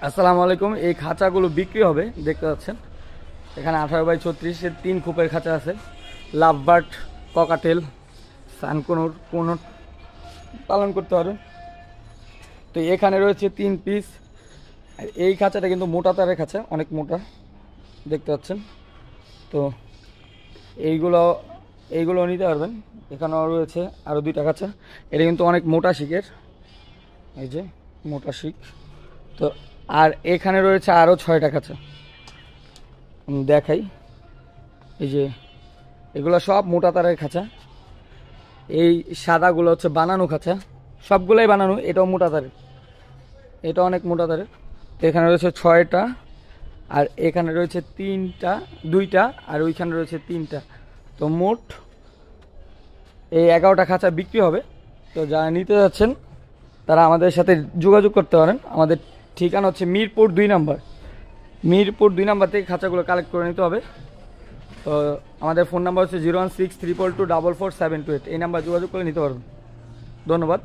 আসসালামু আলাইকুম। এই খাঁচাগুলো বিক্রি হবে, দেখতে পাচ্ছেন এখানে 18x36-এর 3 খোপের খাঁচা আছে। লাভবার্ড, ককাটেল, সানকনুর কোনো পালন করতে পারবেন। তো এখানে রয়েছে 3 পিস। আর এই খাঁচাটা কিন্তু মোটা তারের খাঁচা, অনেক মোটা, দেখতে পাচ্ছেন। তো এইগুলো এইগুলো নিতে পারবেন। এখানেও রয়েছে আরও 2টা খাঁচা। এটা কিন্তু অনেক মোটা শিকের, এই যে মোটা শিক। তো আর এখানে রয়েছে আরও 6টা খাঁচা, আমি দেখাই। এই যে এগুলো সব মোটা তারের খাঁচা। এই সাদাগুলো হচ্ছে বানানো খাঁচা, সবগুলোই বানানো। এটাও মোটা তারের, এটা অনেক মোটা তারের। তো এখানে রয়েছে 6টা, আর এখানে রয়েছে 2টা, আর ওইখানে রয়েছে 3টা। তো মোট এই 11টা খাঁচা বিক্রি হবে। তো যারা নিতে যাচ্ছেন তারা আমাদের সাথে যোগাযোগ করতে পারেন। আমাদের ঠিকানা হচ্ছে মিরপুর 2 নম্বর। মিরপুর 2 নম্বর থেকে খাঁচাগুলো কালেক্ট করে নিতে হবে। তো আমাদের ফোন নাম্বার হচ্ছে 01632244728। এই নাম্বার যোগাযোগ করে নিতে পারবেন। ধন্যবাদ।